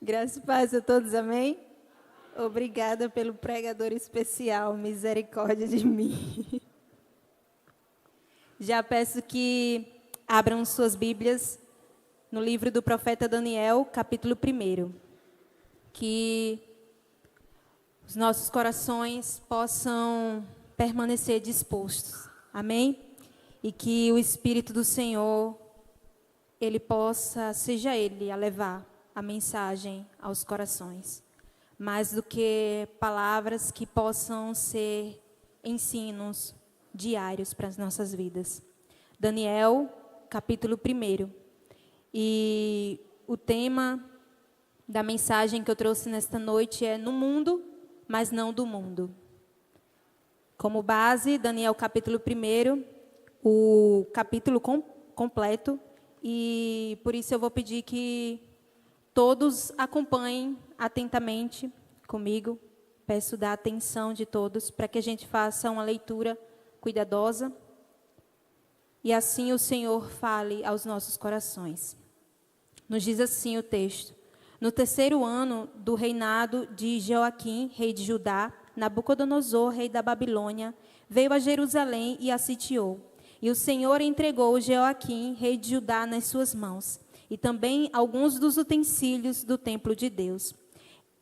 Graças e paz a todos, amém? Obrigada pelo pregador especial, misericórdia de mim. Já peço que abram suas Bíblias no livro do profeta Daniel, capítulo 1. Que os nossos corações possam permanecer dispostos, amém? E que o Espírito do Senhor, seja Ele a levar a mensagem aos corações. Mais do que palavras que possam ser ensinos diários para as nossas vidas. Daniel, capítulo 1. E o tema da mensagem que eu trouxe nesta noite é no mundo, mas não do mundo. Como base, Daniel, capítulo 1, o capítulo completo. E por isso eu vou pedir que todos acompanhem atentamente comigo. Peço da atenção de todos para que a gente faça uma leitura cuidadosa. E assim o Senhor fale aos nossos corações. Nos diz assim o texto: no 3º ano do reinado de Joaquim, rei de Judá, Nabucodonosor, rei da Babilônia, veio a Jerusalém e a sitiou. E o Senhor entregou Joaquim, rei de Judá, nas suas mãos, e também alguns dos utensílios do templo de Deus.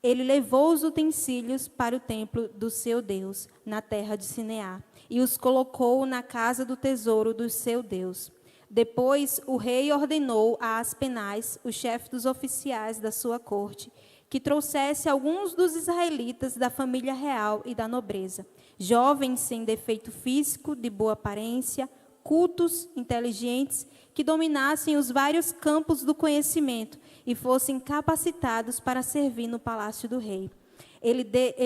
Ele levou os utensílios para o templo do seu Deus, na terra de Sinear, e os colocou na casa do tesouro do seu Deus. Depois, o rei ordenou a Aspenaz, o chefe dos oficiais da sua corte, que trouxesse alguns dos israelitas da família real e da nobreza, jovens sem defeito físico, de boa aparência, cultos, inteligentes, que dominassem os vários campos do conhecimento e fossem capacitados para servir no palácio do rei. Ele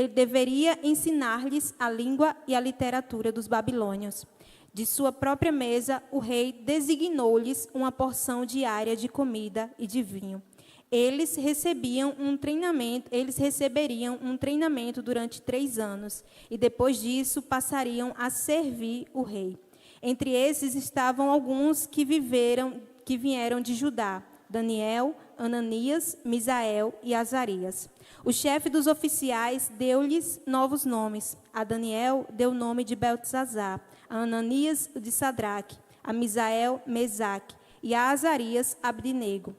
deveria ensinar-lhes a língua e a literatura dos babilônios. De sua própria mesa, o rei designou-lhes uma porção diária de comida e de vinho. Eles receberiam um treinamento durante 3 anos, e depois disso passariam a servir o rei. Entre esses estavam alguns que vieram de Judá: Daniel, Ananias, Misael e Azarias. O chefe dos oficiais deu-lhes novos nomes. A Daniel deu o nome de Beltesazar, a Ananias de Sadraque, a Misael, Mesaque, e a Azarias, Abdinego.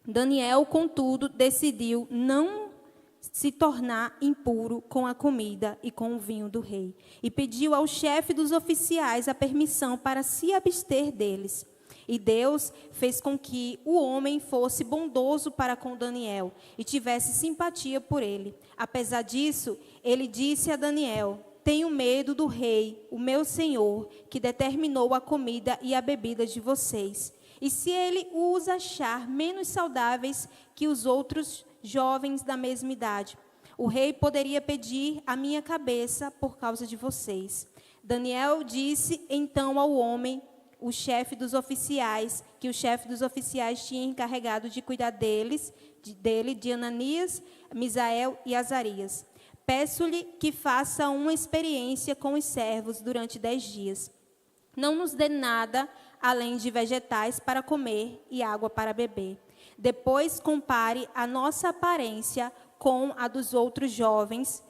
Daniel, contudo, decidiu não se tornar impuro com a comida e com o vinho do rei, e pediu ao chefe dos oficiais a permissão para se abster deles. E Deus fez com que o homem fosse bondoso para com Daniel e tivesse simpatia por ele. Apesar disso, ele disse a Daniel: tenho medo do rei, o meu senhor, que determinou a comida e a bebida de vocês. E se ele os achar menos saudáveis que os outros jovens da mesma idade, o rei poderia pedir a minha cabeça por causa de vocês. Daniel disse então ao homem, o chefe dos oficiais, que o chefe dos oficiais tinha encarregado de cuidar dele, de Ananias, Misael e Azarias: peço-lhe que faça uma experiência com os servos durante 10 dias. Não nos dê nada além de vegetais para comer e água para beber. Depois compare a nossa aparência com a dos outros jovens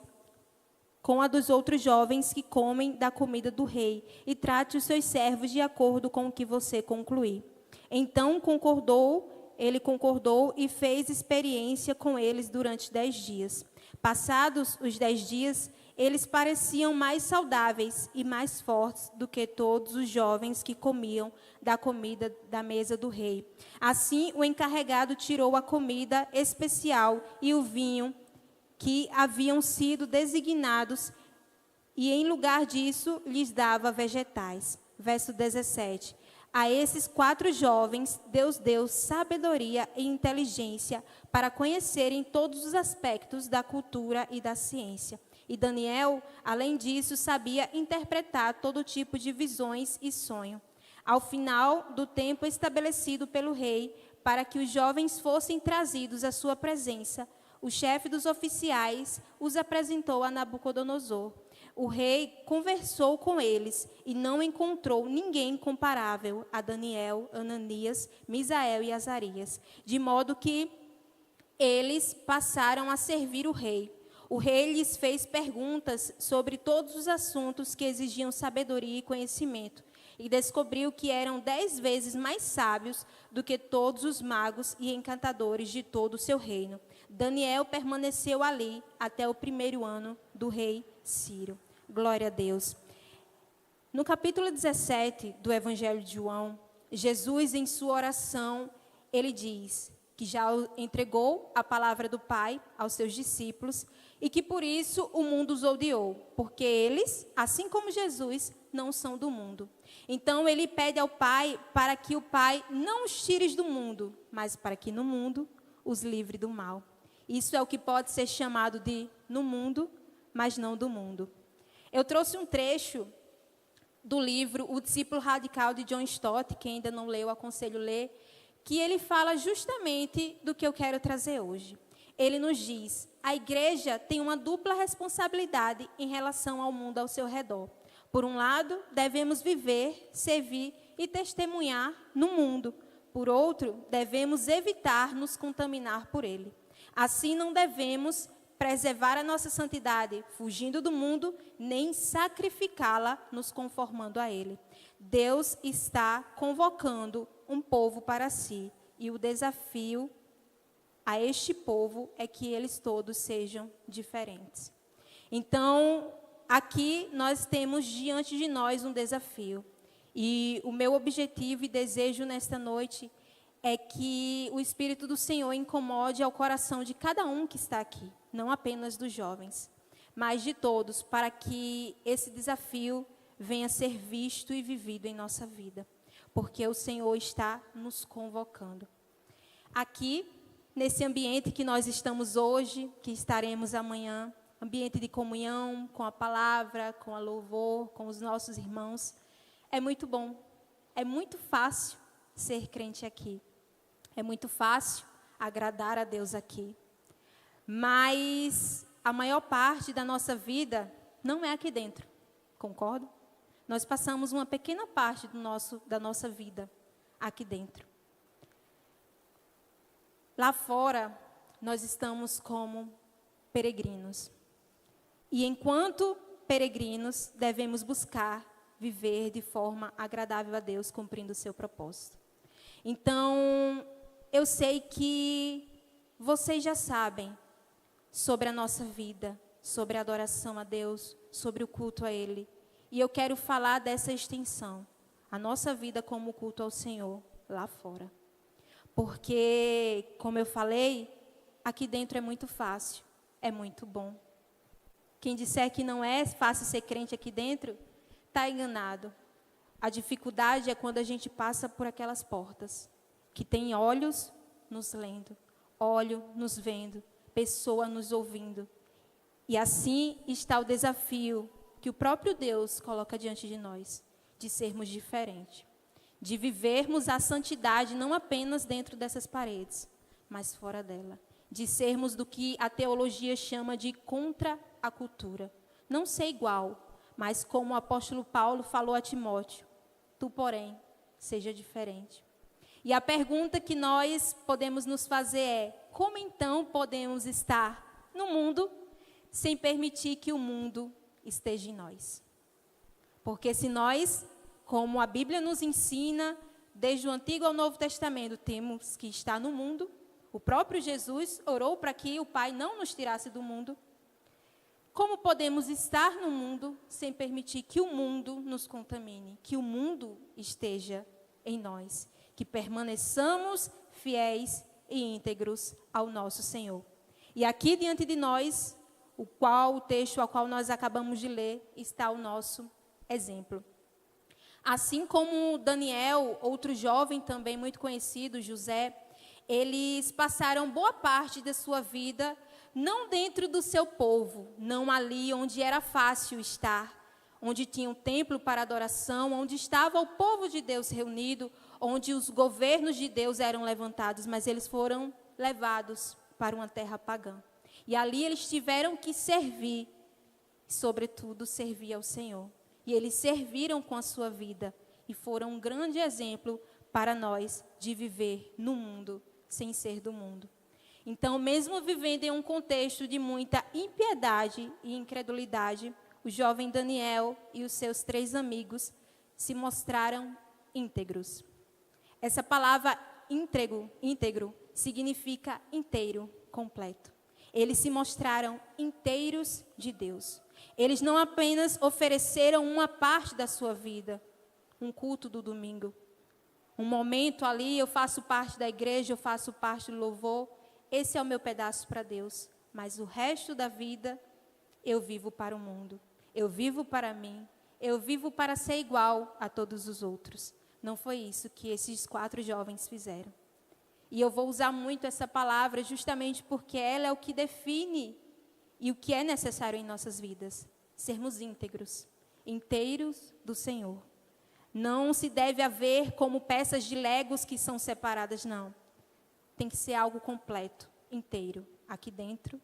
que comem da comida do rei, e trate os seus servos de acordo com o que você concluir. Então ele concordou e fez experiência com eles durante 10 dias. Passados os 10 dias, eles pareciam mais saudáveis e mais fortes do que todos os jovens que comiam da comida da mesa do rei. Assim, o encarregado tirou a comida especial e o vinho que haviam sido designados, e em lugar disso lhes dava vegetais. Verso 17. A esses 4 jovens, Deus deu sabedoria e inteligência para conhecerem todos os aspectos da cultura e da ciência. E Daniel, além disso, sabia interpretar todo tipo de visões e sonho. Ao final do tempo estabelecido pelo rei, para que os jovens fossem trazidos à sua presença, o chefe dos oficiais os apresentou a Nabucodonosor. O rei conversou com eles e não encontrou ninguém comparável a Daniel, Ananias, Misael e Azarias, de modo que eles passaram a servir o rei. O rei lhes fez perguntas sobre todos os assuntos que exigiam sabedoria e conhecimento, e descobriu que eram 10 vezes mais sábios do que todos os magos e encantadores de todo o seu reino. Daniel permaneceu ali até o 1º ano do rei Ciro. Glória a Deus. No capítulo 17 do Evangelho de João, Jesus, em sua oração, ele diz que já entregou a palavra do Pai aos seus discípulos e que por isso o mundo os odiou, porque eles, assim como Jesus, não são do mundo. Então ele pede ao Pai para que o Pai não os tire do mundo, mas para que no mundo os livre do mal. Isso é o que pode ser chamado de no mundo, mas não do mundo. Eu trouxe um trecho do livro O Discípulo Radical, de John Stott. Quem ainda não leu, aconselho ler, que ele fala justamente do que eu quero trazer hoje. Ele nos diz: a igreja tem uma dupla responsabilidade em relação ao mundo ao seu redor. Por um lado, devemos viver, servir e testemunhar no mundo. Por outro, devemos evitar nos contaminar por ele. Assim, não devemos preservar a nossa santidade fugindo do mundo, nem sacrificá-la nos conformando a ele. Deus está convocando um povo para si, e o desafio a este povo é que eles todos sejam diferentes. Então, aqui nós temos diante de nós um desafio. E o meu objetivo e desejo nesta noite é que o Espírito do Senhor incomode ao coração de cada um que está aqui, não apenas dos jovens, mas de todos, para que esse desafio venha a ser visto e vivido em nossa vida, porque o Senhor está nos convocando. Aqui, nesse ambiente que nós estamos hoje, que estaremos amanhã, ambiente de comunhão, com a palavra, com a louvor, com os nossos irmãos, é muito bom, é muito fácil ser crente aqui. É muito fácil agradar a Deus aqui. Mas a maior parte da nossa vida não é aqui dentro, concorda? Nós passamos uma pequena parte da nossa vida aqui dentro. Lá fora, nós estamos como peregrinos. E enquanto peregrinos, devemos buscar viver de forma agradável a Deus, cumprindo o seu propósito. Então, eu sei que vocês já sabem sobre a nossa vida, sobre a adoração a Deus, sobre o culto a Ele. E eu quero falar dessa extensão, a nossa vida como culto ao Senhor, lá fora. Porque, como eu falei, aqui dentro é muito fácil, é muito bom. Quem disser que não é fácil ser crente aqui dentro, está enganado. A dificuldade é quando a gente passa por aquelas portas, que tem olhos nos lendo, olho nos vendo, pessoa nos ouvindo. E assim está o desafio que o próprio Deus coloca diante de nós, de sermos diferentes, de vivermos a santidade não apenas dentro dessas paredes, mas fora dela, de sermos do que a teologia chama de contra a cultura. Não ser igual, mas como o apóstolo Paulo falou a Timóteo, tu, porém, seja diferente. E a pergunta que nós podemos nos fazer é: como então podemos estar no mundo sem permitir que o mundo esteja em nós? Porque se nós, como a Bíblia nos ensina, desde o Antigo ao Novo Testamento, temos que estar no mundo, o próprio Jesus orou para que o Pai não nos tirasse do mundo. Como podemos estar no mundo sem permitir que o mundo nos contamine, que o mundo esteja em nós, que permaneçamos fiéis e íntegros ao nosso Senhor? E aqui diante de nós, o texto ao qual nós acabamos de ler, está o nosso exemplo. Assim como Daniel, outro jovem também muito conhecido, José, eles passaram boa parte da sua vida não dentro do seu povo, não ali onde era fácil estar, onde tinha um templo para adoração, onde estava o povo de Deus reunido, onde os governos de Deus eram levantados, mas eles foram levados para uma terra pagã. E ali eles tiveram que servir, sobretudo servir ao Senhor. E eles serviram com a sua vida e foram um grande exemplo para nós de viver no mundo sem ser do mundo. Então, mesmo vivendo em um contexto de muita impiedade e incredulidade, o jovem Daniel e os seus 3 amigos se mostraram íntegros. Essa palavra íntegro significa inteiro, completo. Eles se mostraram inteiros de Deus. Eles não apenas ofereceram uma parte da sua vida, um culto do domingo, um momento ali, eu faço parte da igreja, eu faço parte do louvor, esse é o meu pedaço para Deus. Mas o resto da vida, eu vivo para o mundo, eu vivo para mim, eu vivo para ser igual a todos os outros. Não foi isso que esses 4 jovens fizeram. E eu vou usar muito essa palavra justamente porque ela é o que define e o que é necessário em nossas vidas. Sermos íntegros, inteiros do Senhor. Não se deve haver como peças de legos que são separadas, não. Tem que ser algo completo, inteiro, aqui dentro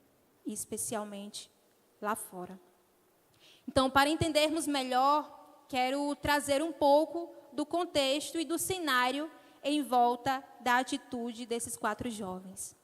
e especialmente lá fora. Então, para entendermos melhor, quero trazer um pouco do contexto e do cenário em volta da atitude desses 4 jovens.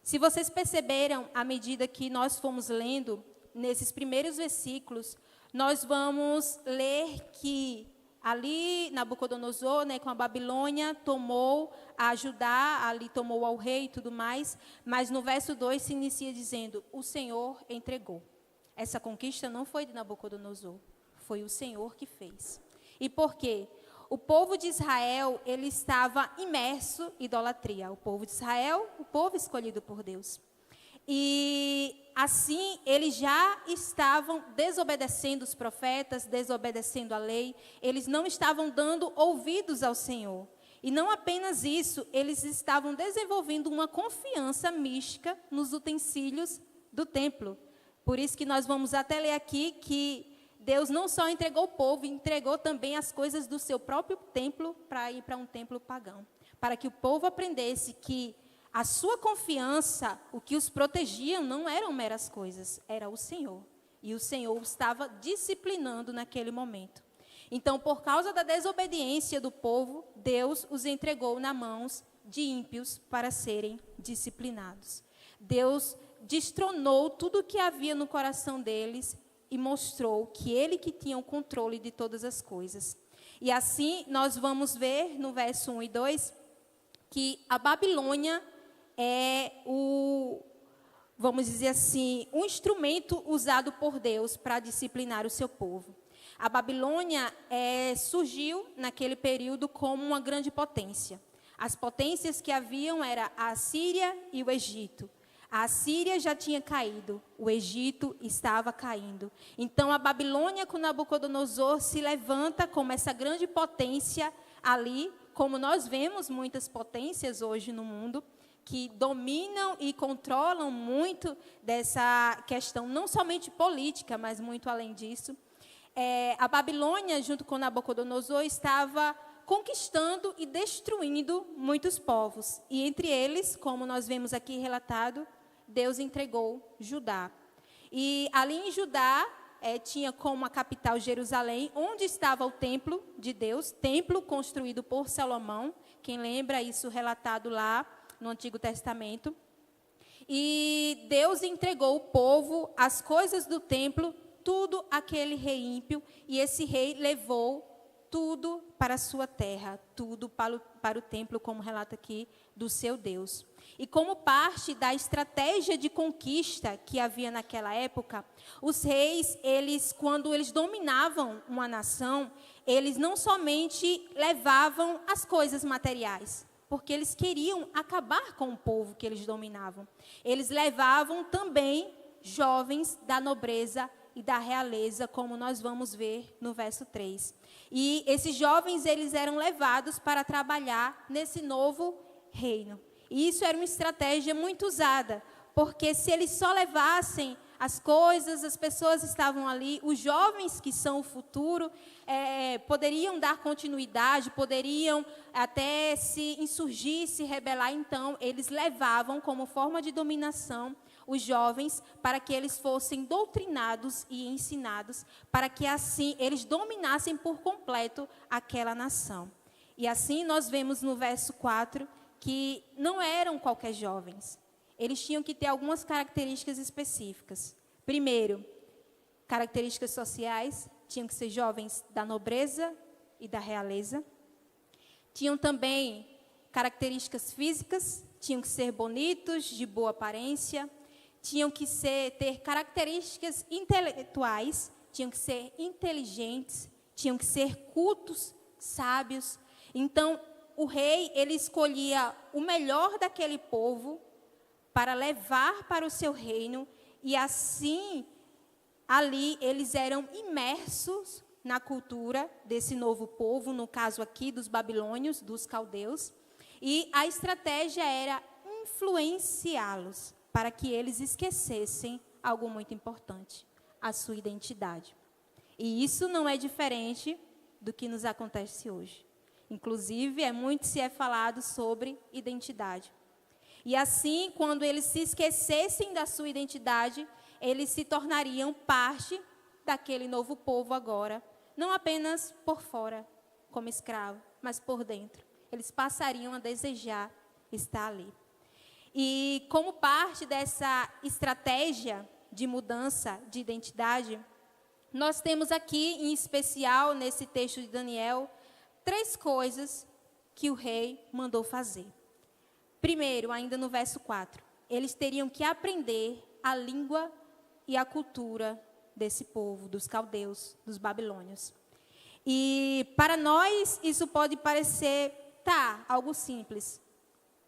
Se vocês perceberam, à medida que nós fomos lendo, nesses primeiros versículos, nós vamos ler que ali Nabucodonosor, com a Babilônia, tomou a Judá, ali tomou ao rei e tudo mais, mas no verso 2 se inicia dizendo, o Senhor entregou. Essa conquista não foi de Nabucodonosor, foi o Senhor que fez. E por quê? O povo de Israel, ele estava imerso em idolatria. O povo de Israel, o povo escolhido por Deus. E assim, eles já estavam desobedecendo os profetas, desobedecendo a lei. Eles não estavam dando ouvidos ao Senhor. E não apenas isso, eles estavam desenvolvendo uma confiança mística nos utensílios do templo. Por isso que nós vamos até ler aqui que Deus não só entregou o povo, entregou também as coisas do seu próprio templo para ir para um templo pagão. Para que o povo aprendesse que a sua confiança, o que os protegiam, não eram meras coisas, era o Senhor. E o Senhor estava disciplinando naquele momento. Então, por causa da desobediência do povo, Deus os entregou nas mãos de ímpios para serem disciplinados. Deus destronou tudo o que havia no coração deles e mostrou que ele que tinha o controle de todas as coisas. E assim, nós vamos ver no verso 1 e 2, que a Babilônia é vamos dizer assim, um instrumento usado por Deus para disciplinar o seu povo. A Babilônia surgiu naquele período como uma grande potência. As potências que haviam eram a Assíria e o Egito. A Assíria já tinha caído, o Egito estava caindo. Então, a Babilônia com Nabucodonosor se levanta como essa grande potência ali, como nós vemos muitas potências hoje no mundo, que dominam e controlam muito dessa questão, não somente política, mas muito além disso. A Babilônia, junto com Nabucodonosor, estava conquistando e destruindo muitos povos. E entre eles, como nós vemos aqui relatado, Deus entregou Judá. E ali em Judá, tinha como a capital Jerusalém, onde estava o templo de Deus, templo construído por Salomão. Quem lembra isso relatado lá no Antigo Testamento. E Deus entregou o povo, as coisas do templo, tudo aquele rei ímpio, e esse rei levou tudo para a sua terra, tudo para o templo, como relata aqui, do seu Deus. E como parte da estratégia de conquista que havia naquela época, os reis, quando eles dominavam uma nação, eles não somente levavam as coisas materiais, porque eles queriam acabar com o povo que eles dominavam. Eles levavam também jovens da nobreza e da realeza, como nós vamos ver no verso 3. E esses jovens, eles eram levados para trabalhar nesse novo reino. E isso era uma estratégia muito usada, porque se eles só levassem as coisas, as pessoas estavam ali, os jovens que são o futuro, poderiam dar continuidade, poderiam até se insurgir, se rebelar. Então, eles levavam como forma de dominação os jovens para que eles fossem doutrinados e ensinados, para que assim eles dominassem por completo aquela nação. E assim nós vemos no verso 4 que não eram qualquer jovens. eles tinham que ter algumas características específicas. Primeiro, características sociais, tinham que ser jovens da nobreza e da realeza. Tinham também características físicas, tinham que ser bonitos, de boa aparência, tinham que ter características intelectuais, tinham que ser inteligentes, tinham que ser cultos, sábios. Então, o rei, ele escolhia o melhor daquele povo para levar para o seu reino, e assim, ali, eles eram imersos na cultura desse novo povo, no caso aqui dos babilônios, dos caldeus, e a estratégia era influenciá-los para que eles esquecessem algo muito importante, a sua identidade. E isso não é diferente do que nos acontece hoje. Inclusive, muito se é falado sobre identidade. E assim, quando eles se esquecessem da sua identidade, eles se tornariam parte daquele novo povo agora, não apenas por fora, como escravo, mas por dentro. Eles passariam a desejar estar ali. E como parte dessa estratégia de mudança de identidade, nós temos aqui, em especial, nesse texto de Daniel, 3 coisas que o rei mandou fazer. Primeiro, ainda no verso 4, eles teriam que aprender a língua e a cultura desse povo, dos caldeus, dos babilônios. E para nós isso pode parecer, algo simples.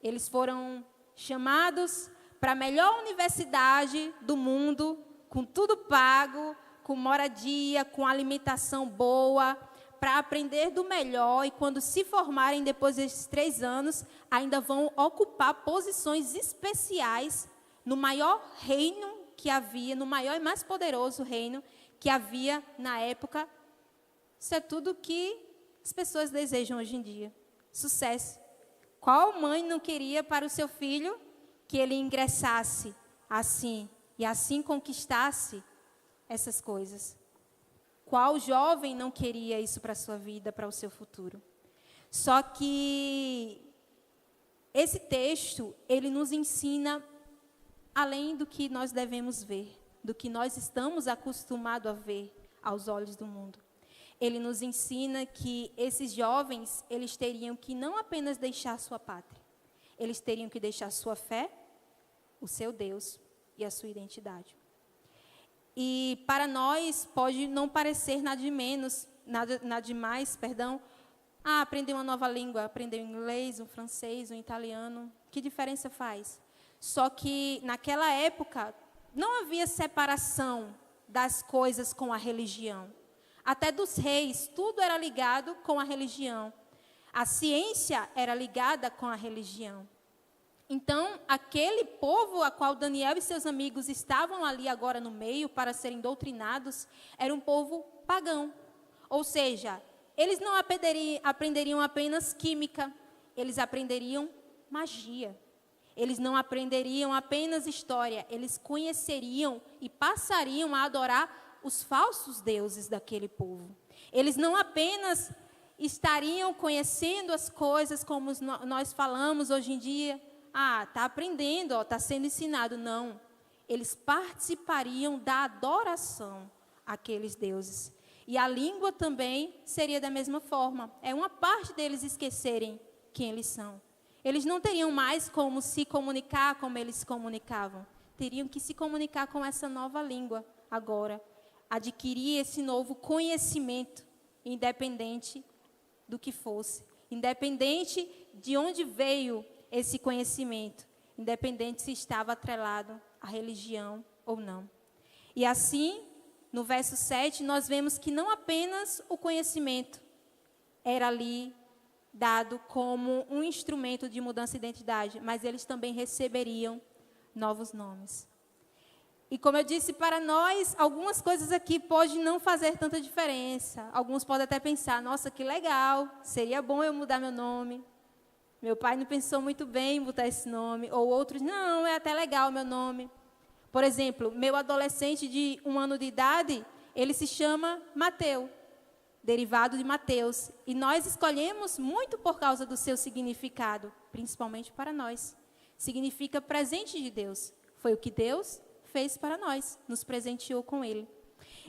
Eles foram chamados para a melhor universidade do mundo, com tudo pago, com moradia, com alimentação boa, para aprender do melhor, e quando se formarem depois desses 3 anos, ainda vão ocupar posições especiais no maior reino que havia, no maior e mais poderoso reino que havia na época. Isso é tudo que as pessoas desejam hoje em dia. Sucesso. Qual mãe não queria para o seu filho que ele ingressasse assim e assim conquistasse essas coisas? Qual jovem não queria isso para a sua vida, para o seu futuro? Só que esse texto, ele nos ensina além do que nós devemos ver, do que nós estamos acostumados a ver aos olhos do mundo. Ele nos ensina que esses jovens, eles teriam que não apenas deixar sua pátria, eles teriam que deixar sua fé, o seu Deus e a sua identidade. E para nós pode não parecer nada demais, aprender uma nova língua, aprender o inglês, o francês, o italiano, que diferença faz? Só que naquela época não havia separação das coisas com a religião. Até dos reis, tudo era ligado com a religião. A ciência era ligada com a religião. Então, aquele povo a qual Daniel e seus amigos estavam ali agora no meio para serem doutrinados, era um povo pagão. Ou seja, eles não aprenderiam apenas química, eles aprenderiam magia. Eles não aprenderiam apenas história, eles conheceriam e passariam a adorar os falsos deuses daquele povo. Eles não apenas estariam conhecendo as coisas como nós falamos hoje em dia, está aprendendo, está sendo ensinado. Não, eles participariam da adoração àqueles deuses. E a língua também seria da mesma forma. É uma parte deles esquecerem quem eles são. Eles não teriam mais como se comunicar como eles se comunicavam. Teriam que se comunicar com essa nova língua agora. Adquirir esse novo conhecimento, independente do que fosse. Independente de onde veio esse conhecimento. Independente se estava atrelado à religião ou não. E assim, no verso 7, nós vemos que não apenas o conhecimento era ali dado como um instrumento de mudança de identidade, mas eles também receberiam novos nomes. E como eu disse, para nós, algumas coisas aqui podem não fazer tanta diferença. Alguns podem até pensar, nossa, que legal, seria bom eu mudar meu nome. Meu pai não pensou muito bem em botar esse nome. Ou outros, não, é até legal o meu nome. Por exemplo, meu adolescente de 1 ano de idade, ele se chama Mateu, derivado de Mateus. E nós escolhemos muito por causa do seu significado, principalmente para nós. Significa presente de Deus. Foi o que Deus fez para nós, nos presenteou com ele.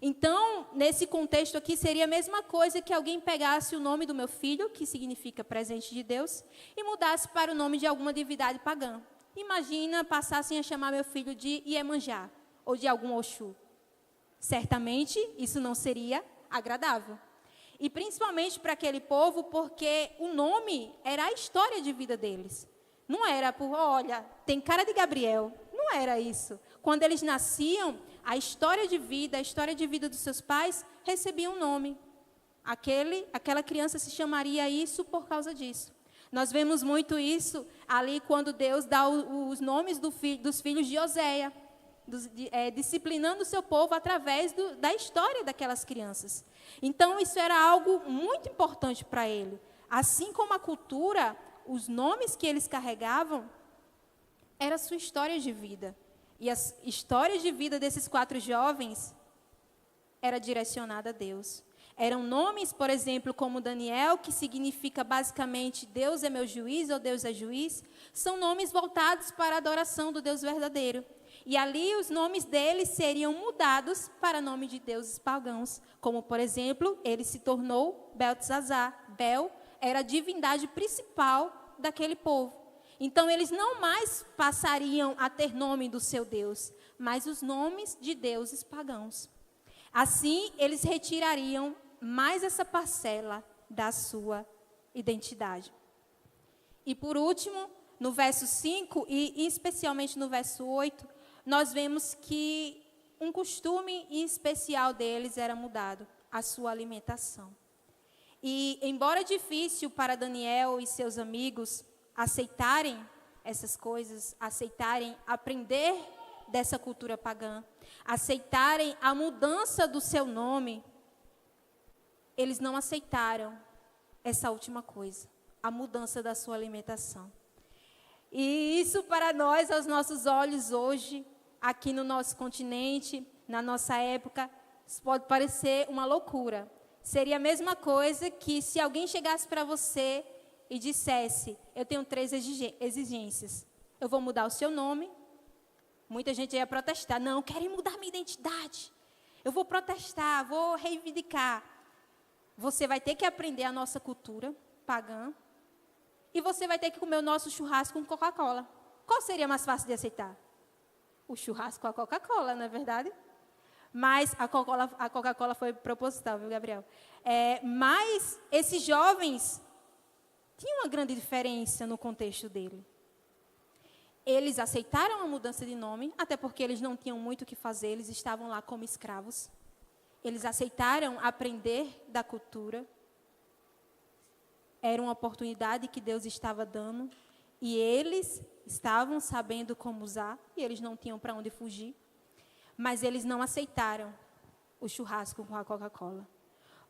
Então, nesse contexto aqui, seria a mesma coisa que alguém pegasse o nome do meu filho, que significa presente de Deus, e mudasse para o nome de alguma divindade pagã. Imagina passassem a chamar meu filho de Iemanjá, ou de algum Oxu. Certamente, isso não seria agradável. E principalmente para aquele povo, porque o nome era a história de vida deles. Não era por, olha, tem cara de Gabriel. Não era isso. Quando eles nasciam, a história de vida dos seus pais recebia um nome. Aquela criança se chamaria isso por causa disso. Nós vemos muito isso ali quando Deus dá os nomes dos filhos de Oséia, disciplinando o seu povo através da história daquelas crianças. Então, isso era algo muito importante para ele. Assim como a cultura, os nomes que eles carregavam, era a sua história de vida. E a história de vida desses 4 jovens era direcionada a Deus. Eram nomes, por exemplo, como Daniel, que significa basicamente Deus é meu juiz ou Deus é juiz. São nomes voltados para a adoração do Deus verdadeiro. E ali os nomes deles seriam mudados para nome de deuses pagãos. Como, por exemplo, ele se tornou Beltesazar. Bel era a divindade principal daquele povo. Então, eles não mais passariam a ter nome do seu Deus, mas os nomes de deuses pagãos. Assim, eles retirariam mais essa parcela da sua identidade. E, por último, no verso 5, e especialmente no verso 8, nós vemos que um costume especial deles era mudado, a sua alimentação. E, embora difícil para Daniel e seus amigos aceitarem essas coisas, aceitarem aprender dessa cultura pagã, aceitarem a mudança do seu nome, eles não aceitaram essa última coisa, a mudança da sua alimentação. E isso para nós, aos nossos olhos hoje, aqui no nosso continente, na nossa época, isso pode parecer uma loucura. Seria a mesma coisa que se alguém chegasse para você e dissesse, eu tenho 3 exigências. Eu vou mudar o seu nome. Muita gente ia protestar. Não, querem mudar minha identidade. Eu vou protestar, vou reivindicar. Você vai ter que aprender a nossa cultura pagã. E você vai ter que comer o nosso churrasco com Coca-Cola. Qual seria mais fácil de aceitar? O churrasco com a Coca-Cola, não é verdade? Mas a Coca-Cola foi proposital, viu, Gabriel? Mas esses jovens tinham uma grande diferença no contexto dele. Eles aceitaram a mudança de nome, até porque eles não tinham muito o que fazer, eles estavam lá como escravos. Eles aceitaram aprender da cultura. Era uma oportunidade que Deus estava dando. E eles estavam sabendo como usar, e eles não tinham para onde fugir. Mas eles não aceitaram o churrasco com a Coca-Cola.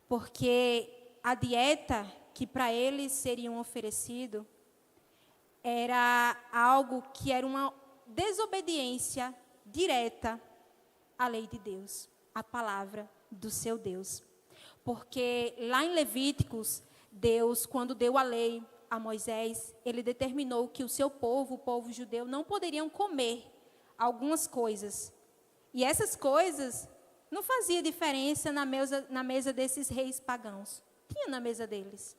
Porque a dieta que para eles seriam oferecido era algo que era uma desobediência direta à lei de Deus, à palavra do seu Deus. Porque lá em Levíticos, Deus, quando deu a lei a Moisés, ele determinou que o seu povo, o povo judeu, não poderiam comer algumas coisas. E essas coisas não faziam diferença na mesa desses reis pagãos. Tinha na mesa deles.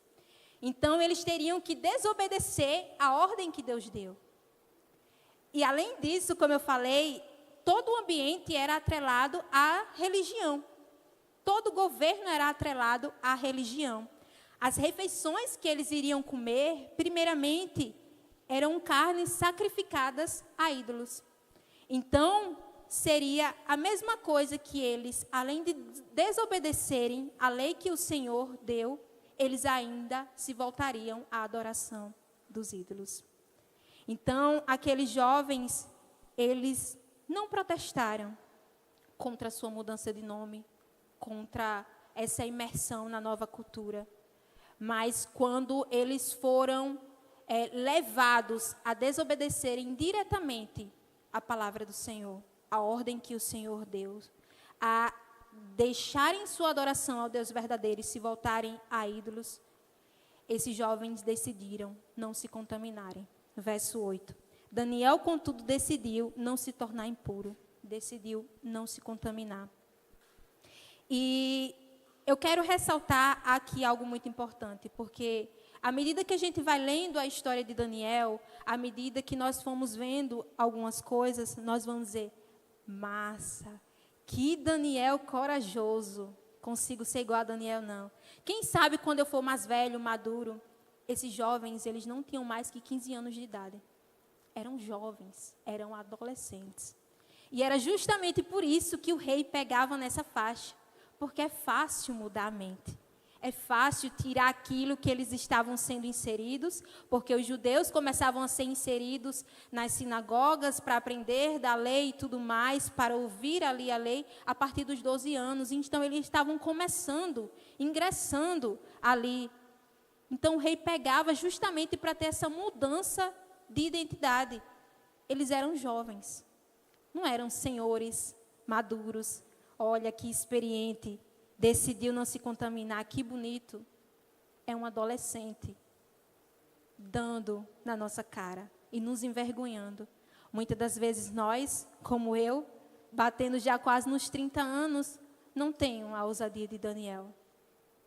Então, eles teriam que desobedecer a ordem que Deus deu. E, além disso, como eu falei, todo o ambiente era atrelado à religião. Todo o governo era atrelado à religião. As refeições que eles iriam comer, primeiramente, eram carnes sacrificadas a ídolos. Então, seria a mesma coisa que eles, além de desobedecerem a lei que o Senhor deu, eles ainda se voltariam à adoração dos ídolos. Então, aqueles jovens, eles não protestaram contra a sua mudança de nome, contra essa imersão na nova cultura. Mas quando eles foram levados a desobedecerem diretamente a palavra do Senhor, a ordem que o Senhor deu, a deixarem sua adoração ao Deus verdadeiro e se voltarem a ídolos, esses jovens decidiram não se contaminarem. Verso 8. Daniel, contudo, decidiu não se tornar impuro, decidiu não se contaminar. E eu quero ressaltar aqui algo muito importante, porque à medida que a gente vai lendo a história de Daniel, à medida que nós fomos vendo algumas coisas, nós vamos dizer, massa, que Daniel corajoso, consigo ser igual a Daniel não. Quem sabe quando eu for mais velho, maduro, esses jovens, eles não tinham mais que 15 anos de idade. Eram jovens, eram adolescentes. E era justamente por isso que o rei pegava nessa faixa. Porque é fácil mudar a mente. É fácil tirar aquilo que eles estavam sendo inseridos, porque os judeus começavam a ser inseridos nas sinagogas para aprender da lei e tudo mais, para ouvir ali a lei a partir dos 12 anos. Então, eles estavam começando, ingressando ali. Então, o rei pegava justamente para ter essa mudança de identidade. Eles eram jovens, não eram senhores maduros. Olha que experiente, decidiu não se contaminar, que bonito. É um adolescente dando na nossa cara e nos envergonhando. Muitas das vezes nós, como eu, batendo já quase nos 30 anos, não tenho a ousadia de Daniel,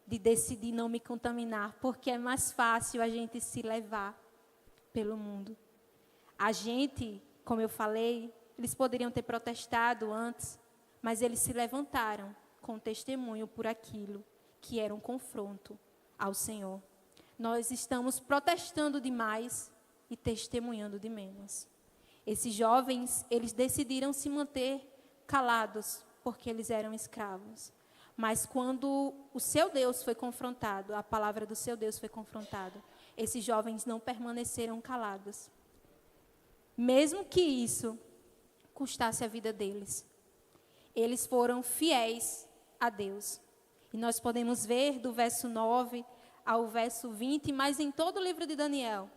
de decidir não me contaminar, porque é mais fácil a gente se levar pelo mundo. A gente, como eu falei, eles poderiam ter protestado antes, mas eles se levantaram com testemunho por aquilo que era um confronto ao Senhor. Nós estamos protestando demais e testemunhando de menos. Esses jovens, eles decidiram se manter calados, porque eles eram escravos. Mas quando o seu Deus foi confrontado, a palavra do seu Deus foi confrontada, esses jovens não permaneceram calados. Mesmo que isso custasse a vida deles. Eles foram fiéis a Deus. E nós podemos ver do verso 9 ao verso 20, mas em todo o livro de Daniel,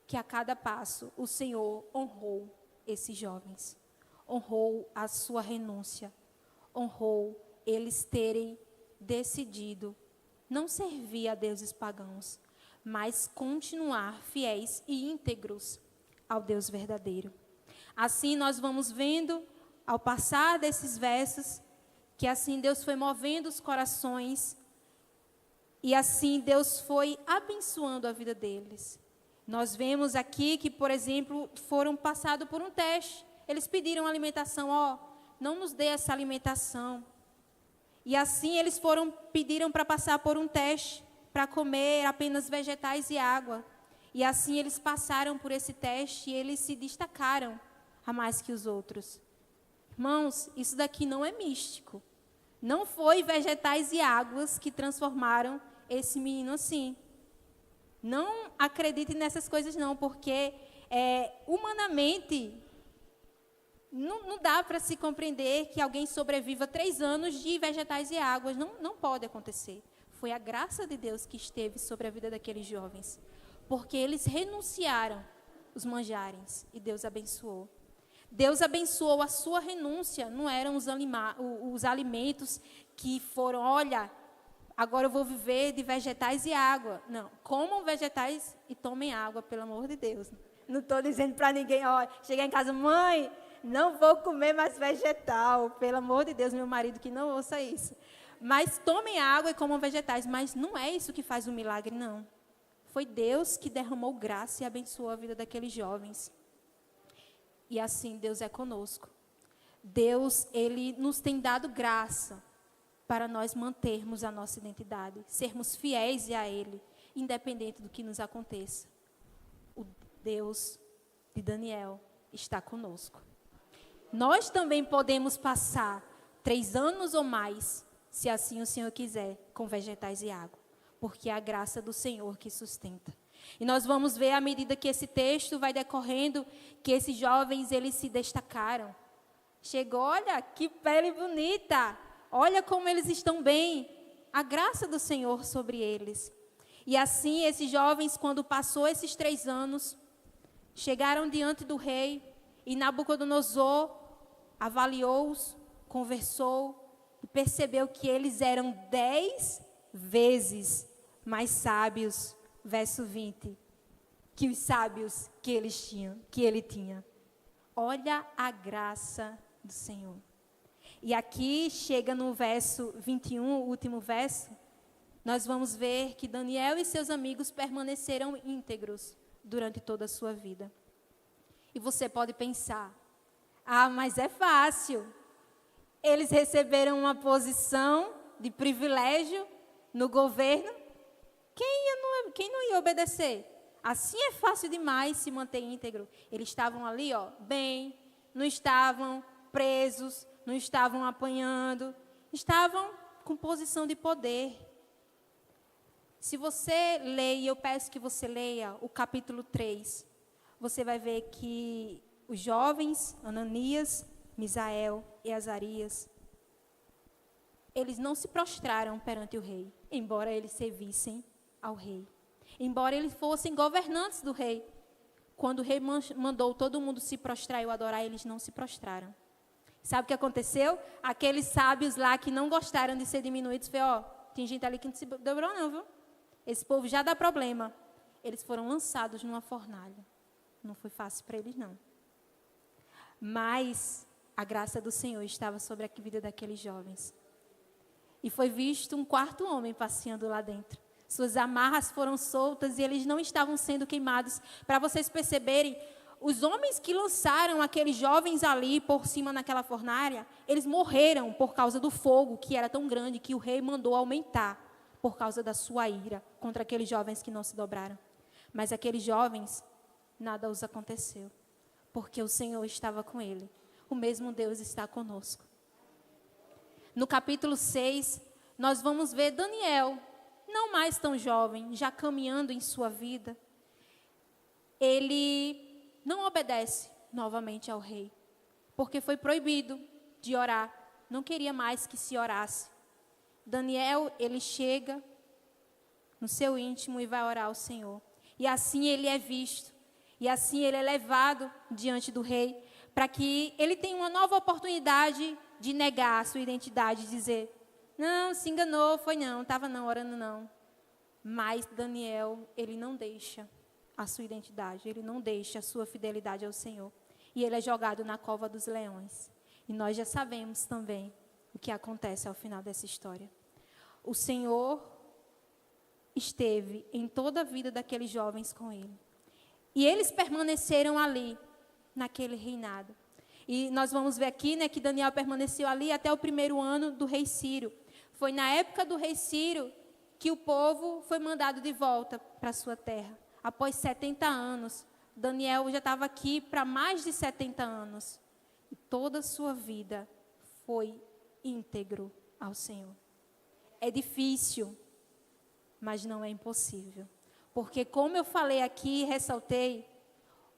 que a cada passo o Senhor honrou esses jovens. Honrou a sua renúncia. Honrou eles terem decidido não servir a deuses pagãos, mas continuar fiéis e íntegros ao Deus verdadeiro. Assim nós vamos vendo, ao passar desses versos, que assim Deus foi movendo os corações e assim Deus foi abençoando a vida deles. Nós vemos aqui que, por exemplo, foram passados por um teste. Eles pediram alimentação, não nos dê essa alimentação. E assim eles pediram para passar por um teste, para comer apenas vegetais e água. E assim eles passaram por esse teste e eles se destacaram a mais que os outros. Irmãos, isso daqui não é místico. Não foi vegetais e águas que transformaram esse menino assim. Não acredite nessas coisas não, porque humanamente não dá para se compreender que alguém sobreviva 3 anos de vegetais e águas. Não pode acontecer. Foi a graça de Deus que esteve sobre a vida daqueles jovens. Porque eles renunciaram os manjares e Deus abençoou. Deus abençoou a sua renúncia, não eram os alimentos que foram, olha, agora eu vou viver de vegetais e água. Não, comam vegetais e tomem água, pelo amor de Deus. Não estou dizendo para ninguém, chegar em casa, mãe, não vou comer mais vegetal, pelo amor de Deus, meu marido que não ouça isso. Mas tomem água e comam vegetais, mas não é isso que faz o milagre, não. Foi Deus que derramou graça e abençoou a vida daqueles jovens. E assim Deus é conosco. Deus, Ele nos tem dado graça para nós mantermos a nossa identidade, sermos fiéis a Ele, independente do que nos aconteça. O Deus de Daniel está conosco. Nós também podemos passar 3 anos ou mais, se assim o Senhor quiser, com vegetais e água, porque é a graça do Senhor que sustenta. E nós vamos ver, à medida que esse texto vai decorrendo, que esses jovens, eles se destacaram. Chegou, olha, que pele bonita. Olha como eles estão bem. A graça do Senhor sobre eles. E assim, esses jovens, quando passou esses 3 anos, chegaram diante do rei. E Nabucodonosor avaliou-os, conversou e percebeu que eles eram 10 vezes mais sábios. Verso 20, que os sábios que ele tinha. Olha a graça do Senhor. E aqui chega no verso 21, o último verso, nós vamos ver que Daniel e seus amigos permaneceram íntegros durante toda a sua vida. E você pode pensar, mas é fácil. Eles receberam uma posição de privilégio no governo. Quem não ia obedecer? Assim é fácil demais se manter íntegro. Eles estavam ali, bem, não estavam presos, não estavam apanhando, estavam com posição de poder. Se você ler, e eu peço que você leia o capítulo 3, você vai ver que os jovens, Ananias, Misael e Azarias, eles não se prostraram perante o rei, embora eles servissem ao rei. Embora eles fossem governantes do rei. Quando o rei mandou todo mundo se prostrar e o adorar, eles não se prostraram. Sabe o que aconteceu? Aqueles sábios lá que não gostaram de ser diminuídos, tem gente ali que não se dobrou não, viu? Esse povo já dá problema. Eles foram lançados numa fornalha. Não foi fácil para eles, não. Mas a graça do Senhor estava sobre a vida daqueles jovens. E foi visto um quarto homem passeando lá dentro. Suas amarras foram soltas e eles não estavam sendo queimados. Para vocês perceberem, os homens que lançaram aqueles jovens ali por cima naquela fornalha, eles morreram por causa do fogo que era tão grande que o rei mandou aumentar por causa da sua ira contra aqueles jovens que não se dobraram. Mas aqueles jovens, nada os aconteceu, porque o Senhor estava com ele. O mesmo Deus está conosco. No capítulo 6, nós vamos ver Daniel, não mais tão jovem, já caminhando em sua vida. Ele não obedece novamente ao rei, porque foi proibido de orar. Não queria mais que se orasse. Daniel, ele chega no seu íntimo e vai orar ao Senhor. E assim ele é visto. E assim ele é levado diante do rei, para que ele tenha uma nova oportunidade de negar a sua identidade, dizer, não, se enganou, foi não, estava não, orando não. Mas Daniel, ele não deixa a sua identidade, ele não deixa a sua fidelidade ao Senhor. E ele é jogado na cova dos leões. E nós já sabemos também o que acontece ao final dessa história. O Senhor esteve em toda a vida daqueles jovens com ele. E eles permaneceram ali, naquele reinado. E nós vamos ver aqui, que Daniel permaneceu ali até o 1º ano do rei Ciro. Foi na época do rei Ciro que o povo foi mandado de volta para a sua terra. Após 70 anos, Daniel já estava aqui para mais de 70 anos. E toda a sua vida foi íntegro ao Senhor. É difícil, mas não é impossível. Porque, como eu falei aqui e ressaltei,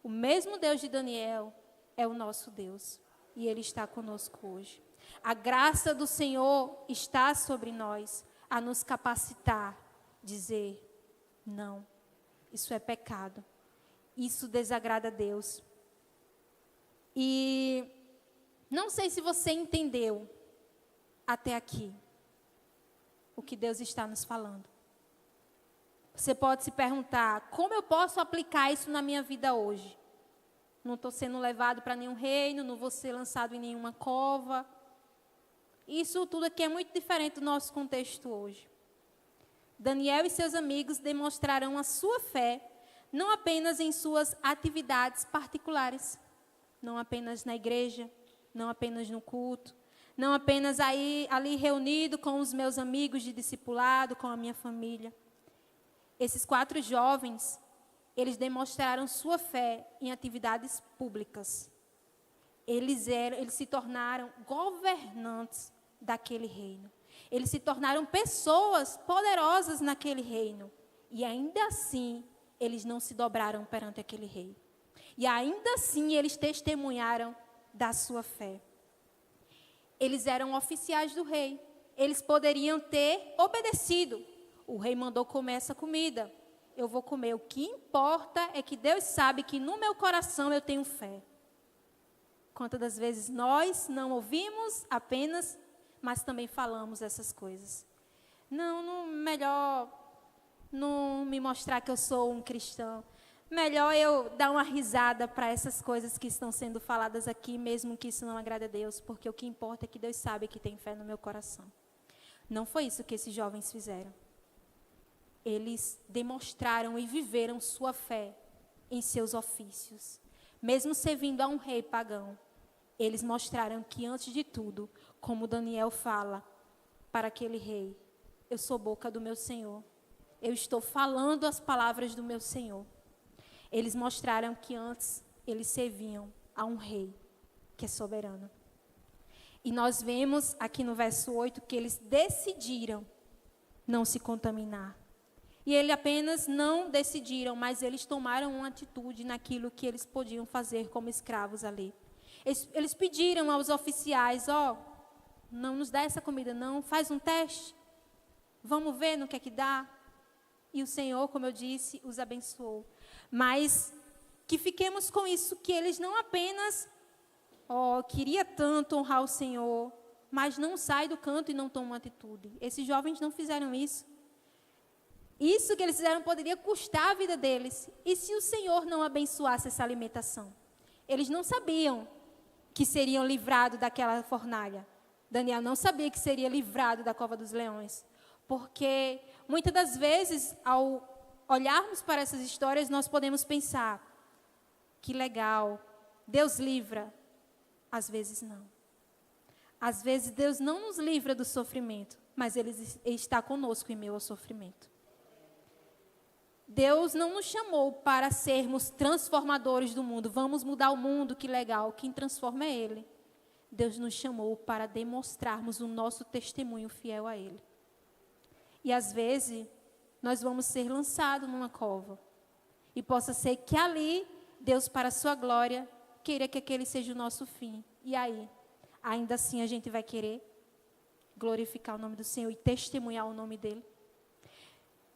o mesmo Deus de Daniel é o nosso Deus. E Ele está conosco hoje. A graça do Senhor está sobre nós, a nos capacitar, dizer, não, isso é pecado. Isso desagrada a Deus. E não sei se você entendeu até aqui o que Deus está nos falando. Você pode se perguntar, como eu posso aplicar isso na minha vida hoje? Não estou sendo levado para nenhum reino, não vou ser lançado em nenhuma cova. Isso tudo aqui é muito diferente do nosso contexto hoje. Daniel e seus amigos demonstraram a sua fé, não apenas em suas atividades particulares, não apenas na igreja, não apenas no culto, não apenas ali reunido com os meus amigos de discipulado, com a minha família. Esses 4 jovens, eles demonstraram sua fé em atividades públicas. Eles se tornaram governantes daquele reino. Eles se tornaram pessoas poderosas naquele reino. E ainda assim, eles não se dobraram perante aquele rei. E ainda assim, eles testemunharam da sua fé. Eles eram oficiais do rei. Eles poderiam ter obedecido. O rei mandou comer essa comida. Eu vou comer. O que importa é que Deus sabe que no meu coração eu tenho fé. Quantas das vezes nós não ouvimos apenas, mas também falamos essas coisas. Melhor não me mostrar que eu sou um cristão. melhor eu dar uma risada para essas coisas que estão sendo faladas aqui, mesmo que isso não agrade a Deus, porque o que importa é que Deus sabe que tem fé no meu coração. Não foi isso que esses jovens fizeram. Eles demonstraram e viveram sua fé em seus ofícios. Mesmo servindo a um rei pagão, eles mostraram que, antes de tudo, como Daniel fala para aquele rei, eu sou boca do meu Senhor. Eu estou falando as palavras do meu Senhor. Eles mostraram que antes eles serviam a um rei que é soberano. E nós vemos aqui no verso 8 que eles decidiram não se contaminar. E eles apenas não decidiram, mas eles tomaram uma atitude naquilo que eles podiam fazer como escravos ali. Eles pediram aos oficiais, não nos dá essa comida não, faz um teste, vamos ver no que é que dá. E o Senhor, como eu disse, os abençoou. Mas que fiquemos com isso, que eles não apenas, queria tanto honrar o Senhor, mas não sai do canto e não tomam atitude. Esses jovens não fizeram isso. Isso que eles fizeram poderia custar a vida deles. E se o Senhor não abençoasse essa alimentação? Eles não sabiam que seriam livrados daquela fornalha. Daniel não sabia que seria livrado da cova dos leões. Porque muitas das vezes, ao olharmos para essas histórias, nós podemos pensar, que legal, Deus livra. Às vezes não. Às vezes Deus não nos livra do sofrimento, mas Ele está conosco em meio ao sofrimento. Deus não nos chamou para sermos transformadores do mundo. Vamos mudar o mundo, que legal. Quem transforma é Ele. Deus nos chamou para demonstrarmos o nosso testemunho fiel a Ele. E às vezes, nós vamos ser lançados numa cova. E possa ser que ali, Deus, para a sua glória, queira que aquele seja o nosso fim. E aí, ainda assim a gente vai querer glorificar o nome do Senhor e testemunhar o nome dEle.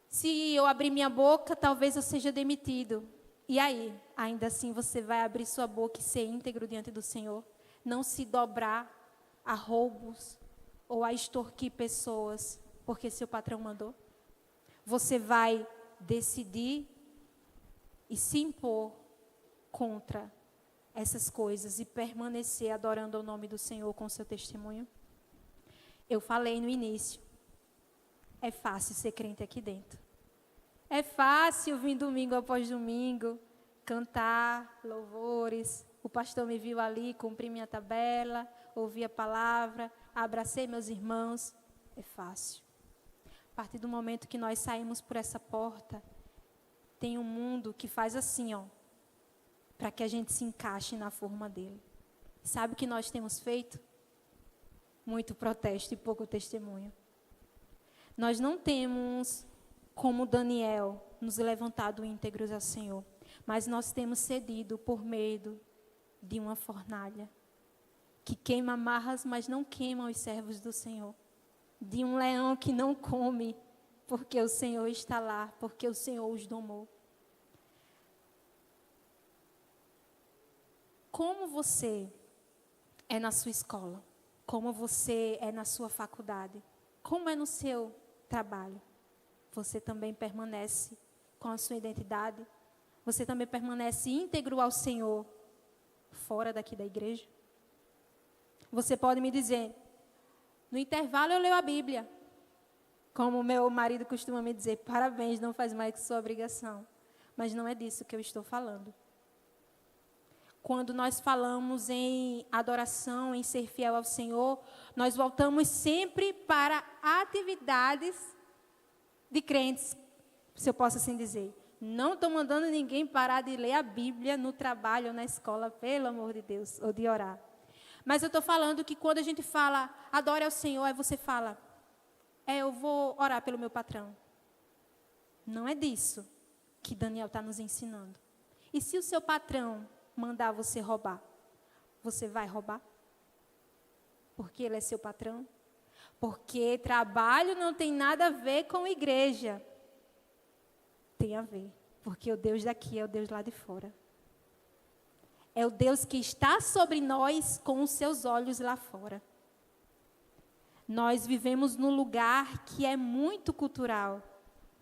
Se eu abrir minha boca, talvez eu seja demitido. E aí, ainda assim você vai abrir sua boca e ser íntegro diante do Senhor? Não se dobrar a roubos ou a extorquir pessoas, porque seu patrão mandou? Você vai decidir e se impor contra essas coisas e permanecer adorando o nome do Senhor com seu testemunho? Eu falei no início. É fácil ser crente aqui dentro. É fácil vir domingo após domingo, cantar louvores. O pastor me viu ali, cumpri minha tabela, ouvi a palavra, abracei meus irmãos. É fácil. A partir do momento que nós saímos por essa porta, tem um mundo que faz assim, para que a gente se encaixe na forma dele. Sabe o que nós temos feito? Muito protesto e pouco testemunho. Nós não temos, como Daniel, nos levantado íntegros ao Senhor, mas nós temos cedido por medo de uma fornalha que queima amarras, mas não queima os servos do Senhor. De um leão que não come, porque o Senhor está lá, porque o Senhor os domou. Como você é na sua escola? Como você é na sua faculdade? Como é no seu trabalho? Você também permanece com a sua identidade? Você também permanece íntegro ao Senhor fora daqui da igreja? Você pode me dizer, no intervalo eu leio a Bíblia. Como meu marido costuma me dizer, parabéns, não faz mais que sua obrigação. Mas não é disso que eu estou falando. Quando nós falamos em adoração, em ser fiel ao Senhor, nós voltamos sempre para atividades de crentes, se eu posso assim dizer. Não estou mandando ninguém parar de ler a Bíblia no trabalho ou na escola, pelo amor de Deus, ou de orar. Mas eu estou falando que quando a gente fala, adore ao Senhor, aí você fala, eu vou orar pelo meu patrão. Não é disso que Daniel está nos ensinando. E se o seu patrão mandar você roubar, você vai roubar? Porque ele é seu patrão? Porque trabalho não tem nada a ver com igreja. Tem a ver, porque o Deus daqui é o Deus lá de fora. É o Deus que está sobre nós com os seus olhos lá fora. Nós vivemos num lugar que é muito cultural.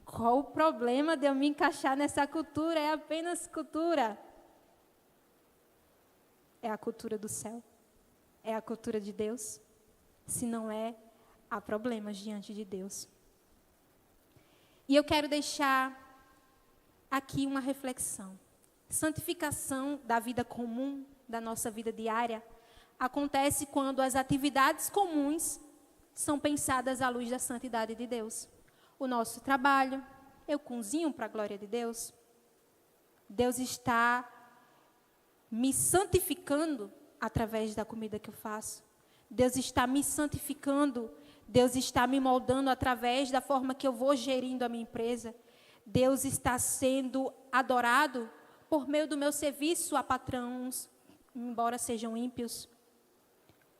Qual o problema de eu me encaixar nessa cultura? É apenas cultura. É a cultura do céu? É a cultura de Deus? Se não é, há problemas diante de Deus. E eu quero deixar aqui uma reflexão. Santificação da vida comum, da nossa vida diária, acontece quando as atividades comuns são pensadas à luz da santidade de Deus. O nosso trabalho, eu cozinho para a glória de Deus. Deus está me santificando através da comida que eu faço. Deus está me santificando, Deus está me moldando através da forma que eu vou gerindo a minha empresa. Deus está sendo adorado por meio do meu serviço a patrões, embora sejam ímpios.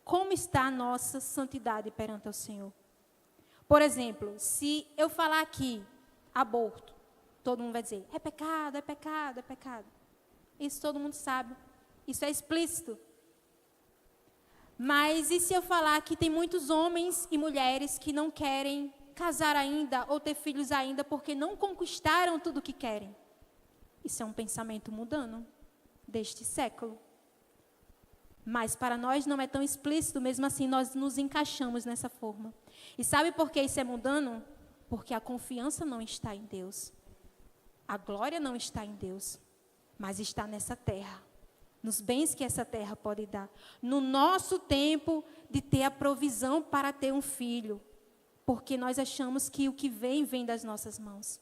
Como está a nossa santidade perante o Senhor? Por exemplo, se eu falar aqui, aborto, todo mundo vai dizer, é pecado, é pecado, é pecado. Isso todo mundo sabe, isso é explícito. Mas e se eu falar que tem muitos homens e mulheres que não querem casar ainda ou ter filhos ainda porque não conquistaram tudo o que querem? Isso é um pensamento mundano deste século. Mas para nós não é tão explícito, mesmo assim nós nos encaixamos nessa forma. E sabe por que isso é mundano? Porque a confiança não está em Deus. A glória não está em Deus, mas está nessa terra. Nos bens que essa terra pode dar. No nosso tempo de ter a provisão para ter um filho. Porque nós achamos que o que vem, vem das nossas mãos.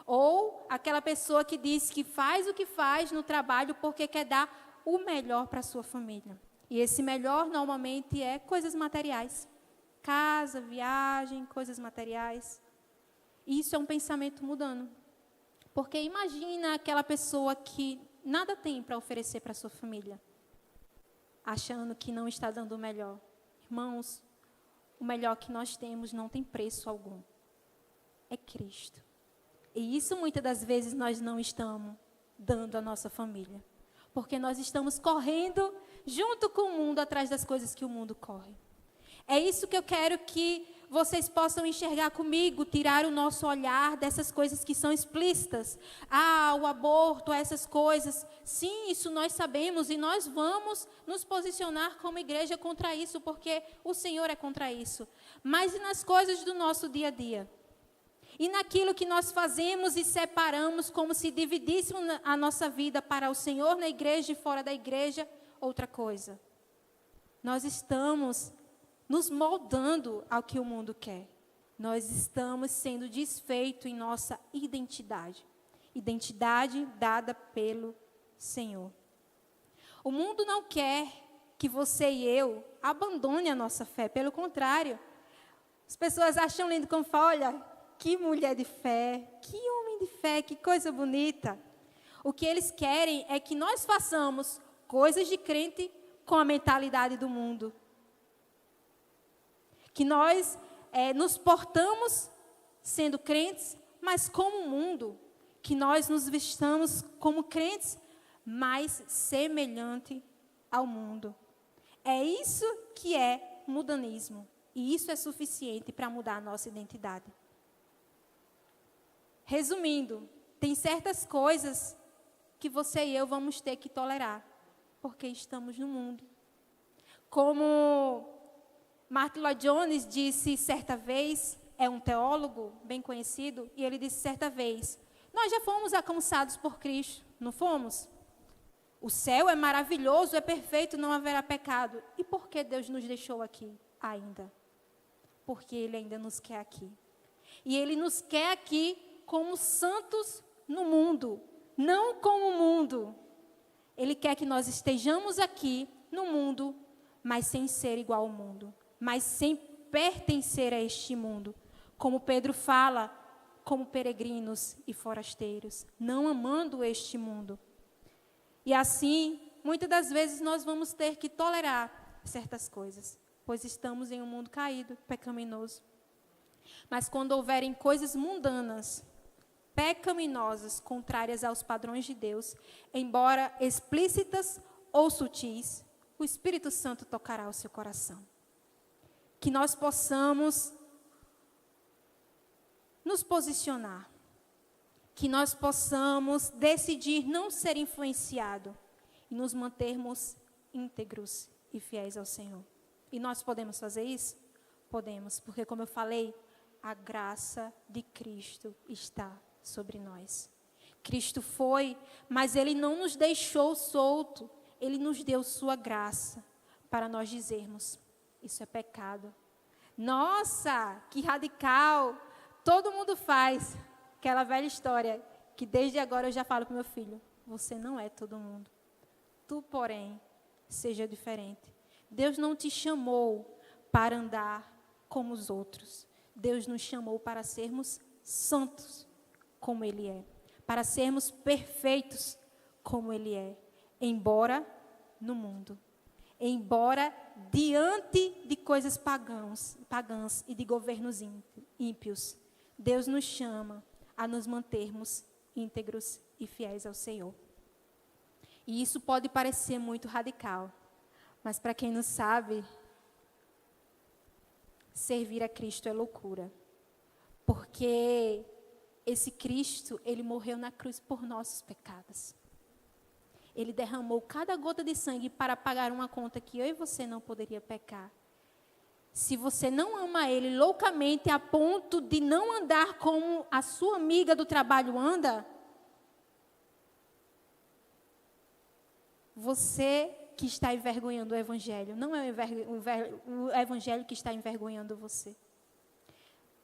Ou aquela pessoa que diz que faz o que faz no trabalho porque quer dar o melhor para a sua família. E esse melhor normalmente é coisas materiais. Casa, viagem, coisas materiais. E isso é um pensamento mundano. Porque imagina aquela pessoa que nada tem para oferecer para a sua família, achando que não está dando o melhor. Irmãos, o melhor que nós temos não tem preço algum. É Cristo. E isso muitas das vezes nós não estamos dando à nossa família. Porque nós estamos correndo junto com o mundo atrás das coisas que o mundo corre. É isso que eu quero que vocês possam enxergar comigo, tirar o nosso olhar dessas coisas que são explícitas. O aborto, essas coisas. Sim, isso nós sabemos e nós vamos nos posicionar como igreja contra isso, porque o Senhor é contra isso. Mas e nas coisas do nosso dia a dia? E naquilo que nós fazemos e separamos como se dividíssemos a nossa vida para o Senhor na igreja e fora da igreja, outra coisa. Nós estamos nos moldando ao que o mundo quer. Nós estamos sendo desfeitos em nossa identidade. Identidade dada pelo Senhor. O mundo não quer que você e eu abandone a nossa fé. Pelo contrário, as pessoas acham lindo como fala, olha, que mulher de fé, que homem de fé, que coisa bonita. O que eles querem é que nós façamos coisas de crente com a mentalidade do mundo. Que nós nos portamos sendo crentes, mas como o mundo. Que nós nos vestamos como crentes, mas semelhante ao mundo. É isso que é mudanismo. E isso é suficiente para mudar a nossa identidade. Resumindo, tem certas coisas que você e eu vamos ter que tolerar, porque estamos no mundo. Como Martin Lloyd Jones disse certa vez, é um teólogo bem conhecido, e ele disse certa vez, nós já fomos alcançados por Cristo, não fomos? O céu é maravilhoso, é perfeito, não haverá pecado. E por que Deus nos deixou aqui ainda? Porque Ele ainda nos quer aqui. E Ele nos quer aqui como santos no mundo, não como o mundo. Ele quer que nós estejamos aqui no mundo, mas sem ser igual ao mundo, mas sem pertencer a este mundo. Como Pedro fala, como peregrinos e forasteiros, não amando este mundo. E assim, muitas das vezes nós vamos ter que tolerar certas coisas, pois estamos em um mundo caído, pecaminoso. Mas quando houverem coisas mundanas, pecaminosas, contrárias aos padrões de Deus, embora explícitas ou sutis, o Espírito Santo tocará o seu coração. Que nós possamos nos posicionar que nós possamos decidir não ser influenciados e nos mantermos íntegros e fiéis ao Senhor. E nós podemos fazer isso? Podemos, porque como eu falei, a graça de Cristo está sobre nós. Cristo foi, mas Ele não nos deixou solto. Ele nos deu sua graça para nós dizermos, isso é pecado. Nossa, que radical! Todo mundo faz. Aquela velha história que desde agora eu já falo para o meu filho. Você não é todo mundo. Tu, porém, seja diferente. Deus não te chamou para andar como os outros. Deus nos chamou para sermos santos como Ele é. Para sermos perfeitos como Ele é. Embora no mundo. Embora diante de coisas pagãs e de governos ímpios. Deus nos chama a nos mantermos íntegros e fiéis ao Senhor. E isso pode parecer muito radical. Mas para quem não sabe, servir a Cristo é loucura. Porque esse Cristo, Ele morreu na cruz por nossos pecados. Ele derramou cada gota de sangue para pagar uma conta que eu e você não poderia pecar. Se você não ama Ele loucamente a ponto de não andar como a sua amiga do trabalho anda, você que está envergonhando o Evangelho, não é o Evangelho que está envergonhando você.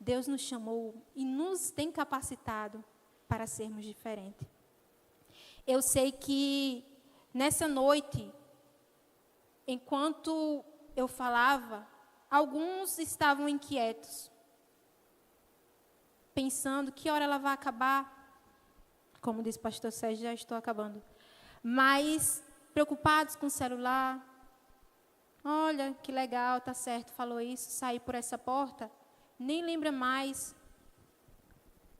Deus nos chamou e nos tem capacitado para sermos diferentes. Eu sei que nessa noite, enquanto eu falava, alguns estavam inquietos, pensando que hora ela vai acabar. Como disse o pastor Sérgio, já estou acabando. Mas preocupados com o celular. Olha, que legal, tá certo, falou isso, saí por essa porta. Nem lembra mais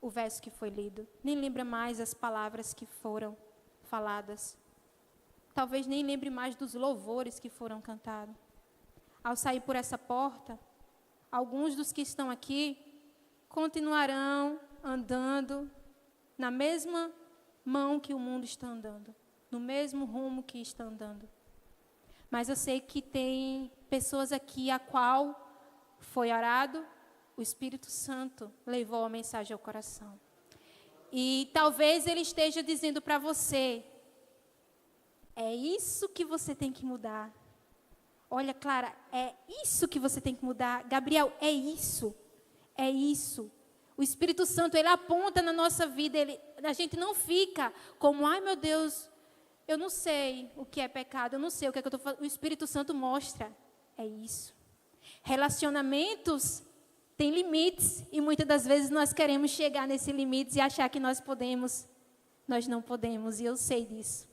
o verso que foi lido. Nem lembra mais as palavras que foram faladas. Talvez nem lembre mais dos louvores que foram cantados. Ao sair por essa porta, alguns dos que estão aqui continuarão andando na mesma mão que o mundo está andando, no mesmo rumo que está andando. Mas eu sei que tem pessoas aqui a qual foi orado, o Espírito Santo levou a mensagem ao coração. E talvez Ele esteja dizendo para você, é isso que você tem que mudar. Olha, Clara, é isso que você tem que mudar. Gabriel, é isso. É isso. O Espírito Santo, Ele aponta na nossa vida. A gente não fica como, ai meu Deus, eu não sei o que é pecado, eu não sei o que é que eu estou fazendo. O Espírito Santo mostra. É isso. Relacionamentos têm limites. E muitas das vezes nós queremos chegar nesse limite e achar que nós podemos. Nós não podemos, e eu sei disso.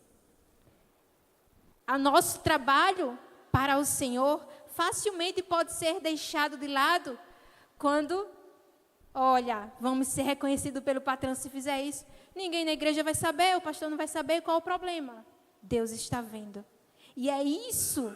O nosso trabalho para o Senhor facilmente pode ser deixado de lado quando, olha, vamos ser reconhecidos pelo patrão se fizer isso. Ninguém na igreja vai saber, o pastor não vai saber qual o problema. Deus está vendo. E é isso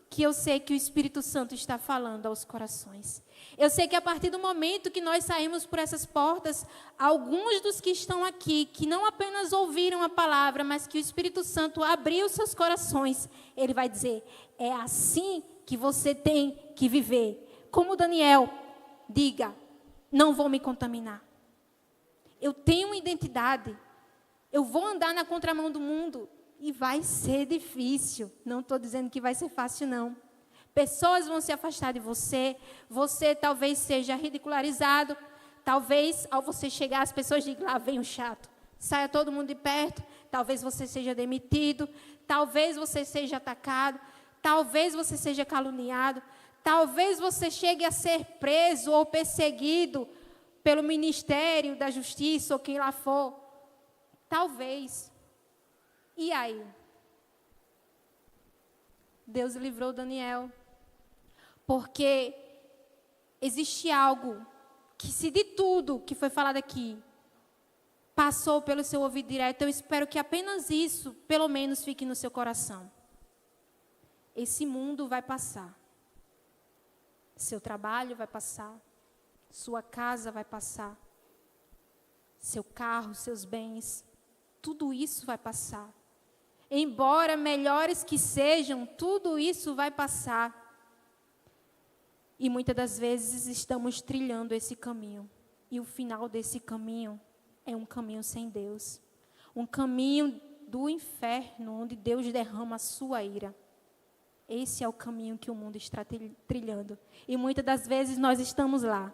que eu sei que o Espírito Santo está falando aos corações. Eu sei que a partir do momento que nós saímos por essas portas, alguns dos que estão aqui, que não apenas ouviram a palavra, mas que o Espírito Santo abriu seus corações, ele vai dizer, é assim que você tem que viver. Como Daniel, diga, não vou me contaminar. Eu tenho uma identidade, eu vou andar na contramão do mundo e vai ser difícil. Não estou dizendo que vai ser fácil, não. Pessoas vão se afastar de você, você talvez seja ridicularizado, talvez ao você chegar as pessoas digam, lá vem o chato, saia todo mundo de perto, talvez você seja demitido, talvez você seja atacado, talvez você seja caluniado, talvez você chegue a ser preso ou perseguido pelo Ministério da Justiça ou quem lá for, talvez. E aí? Deus livrou Daniel. Porque existe algo que, se de tudo que foi falado aqui, passou pelo seu ouvido direto, eu espero que apenas isso, pelo menos, fique no seu coração. Esse mundo vai passar. Seu trabalho vai passar. Sua casa vai passar. seu carro, seus bens, tudo isso vai passar. Embora melhores que sejam, tudo isso vai passar. E muitas das vezes estamos trilhando esse caminho. E o final desse caminho é um caminho sem Deus. Um caminho do inferno, onde Deus derrama a sua ira. Esse é o caminho que o mundo está trilhando. E muitas das vezes nós estamos lá.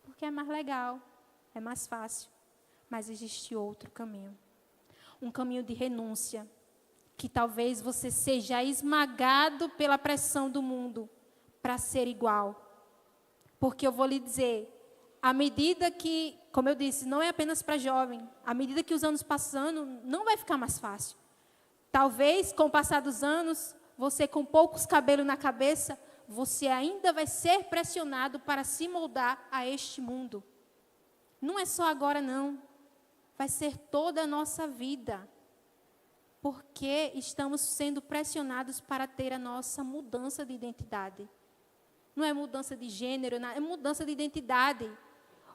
Porque é mais legal, é mais fácil. Mas existe outro caminho. Um caminho de renúncia. Que talvez você seja esmagado pela pressão do mundo para ser igual. Porque eu vou lhe dizer, à medida que, como eu disse, não é apenas para jovem, à medida que os anos passando, não vai ficar mais fácil. Talvez, com o passar dos anos, você com poucos cabelos na cabeça, você ainda vai ser pressionado para se moldar a este mundo. Não é só agora, não. Vai ser toda a nossa vida. Porque estamos sendo pressionados para ter a nossa mudança de identidade. Não é mudança de gênero, é mudança de identidade.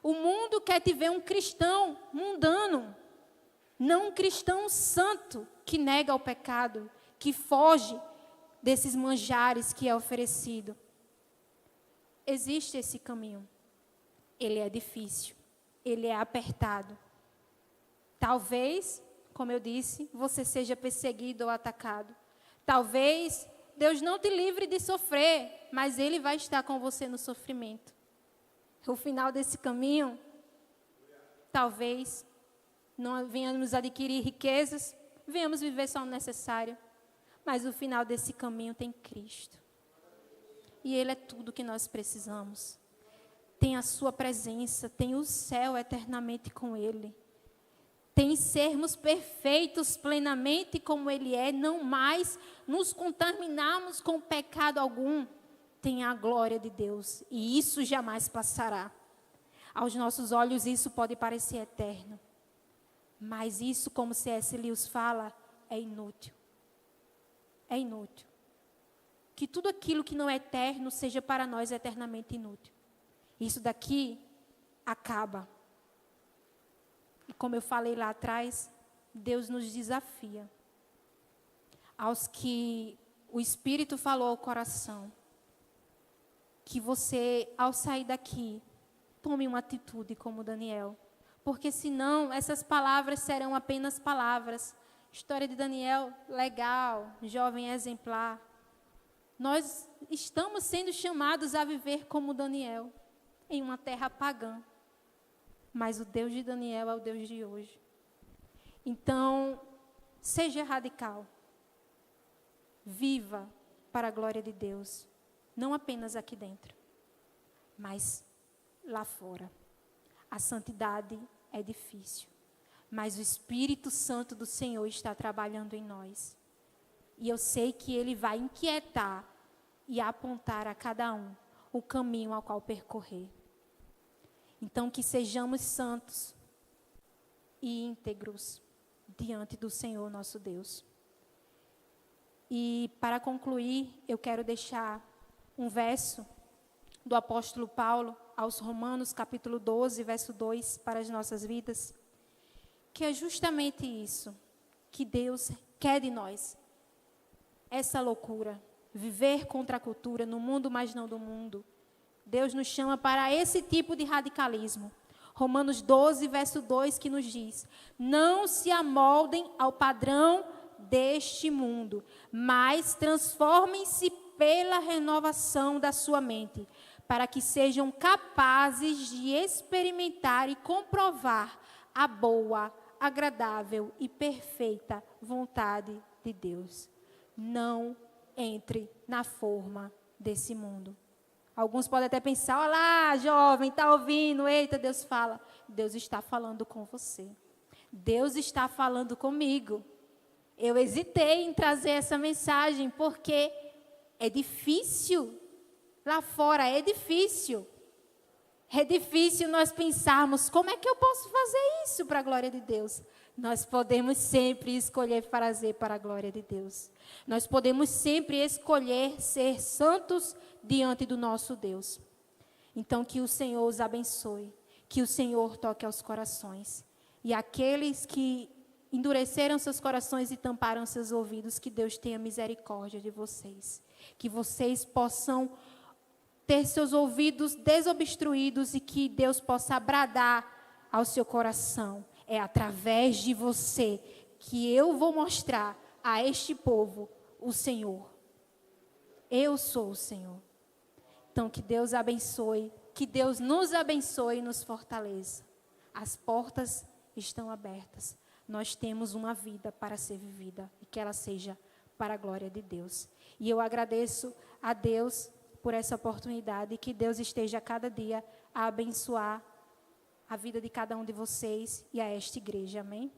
O mundo quer te ver um cristão mundano, não um cristão santo que nega o pecado, que foge desses manjares que é oferecido. Existe esse caminho. Ele é difícil, ele é apertado. Talvez, como eu disse, você seja perseguido ou atacado. Talvez Deus não te livre de sofrer, mas Ele vai estar com você no sofrimento. O final desse caminho, talvez não venhamos adquirir riquezas, venhamos viver só o necessário, mas o final desse caminho tem Cristo. E Ele é tudo que nós precisamos. Tem a sua presença, tem o céu eternamente com Ele. Tem sermos perfeitos plenamente como Ele é, não mais nos contaminarmos com pecado algum. Tem a glória de Deus e isso jamais passará. Aos nossos olhos isso pode parecer eterno, mas isso, como C.S. Lewis fala, é inútil. É inútil. Que tudo aquilo que não é eterno seja para nós eternamente inútil. Isso daqui acaba. E como eu falei lá atrás, Deus nos desafia. Aos que o Espírito falou ao coração, que você, ao sair daqui, tome uma atitude como Daniel. Porque senão, essas palavras serão apenas palavras. História de Daniel, legal, jovem exemplar. Nós estamos sendo chamados a viver como Daniel, em uma terra pagã. Mas o Deus de Daniel é o Deus de hoje. Então, seja radical. Viva para a glória de Deus. Não apenas aqui dentro, mas lá fora. A santidade é difícil, mas o Espírito Santo do Senhor está trabalhando em nós. E eu sei que Ele vai inquietar e apontar a cada um o caminho ao qual percorrer. Então, que sejamos santos e íntegros diante do Senhor nosso Deus. E, para concluir, eu quero deixar um verso do apóstolo Paulo aos Romanos, capítulo 12, verso 2, para as nossas vidas, que é justamente isso, que Deus quer de nós. Essa loucura, viver contra a cultura, no mundo, mas não do mundo. Deus nos chama para esse tipo de radicalismo. Romanos 12, verso 2, que nos diz: não se amoldem ao padrão deste mundo, mas transformem-se pela renovação da sua mente, para que sejam capazes de experimentar e comprovar a boa, agradável e perfeita vontade de Deus. Não entre na forma desse mundo. Alguns podem até pensar: olha lá, jovem, está ouvindo? Eita, Deus fala. Deus está falando com você. Deus está falando comigo. Eu hesitei em trazer essa mensagem, porque é difícil. Lá fora é difícil. É difícil nós pensarmos: como é que eu posso fazer isso para a glória de Deus? Nós podemos sempre escolher fazer para a glória de Deus. Nós podemos sempre escolher ser santos diante do nosso Deus. Então, que o Senhor os abençoe. que o Senhor toque aos corações. E aqueles que endureceram seus corações e tamparam seus ouvidos, que Deus tenha misericórdia de vocês. Que vocês possam ter seus ouvidos desobstruídos e que Deus possa bradar ao seu coração. É através de você que eu vou mostrar a este povo o Senhor. Eu sou o Senhor. Então, que Deus abençoe, que Deus nos abençoe e nos fortaleça. As portas estão abertas. Nós temos uma vida para ser vivida e que ela seja para a glória de Deus. E eu agradeço a Deus por essa oportunidade e que Deus esteja a cada dia a abençoar a vida de cada um de vocês e a esta igreja. Amém?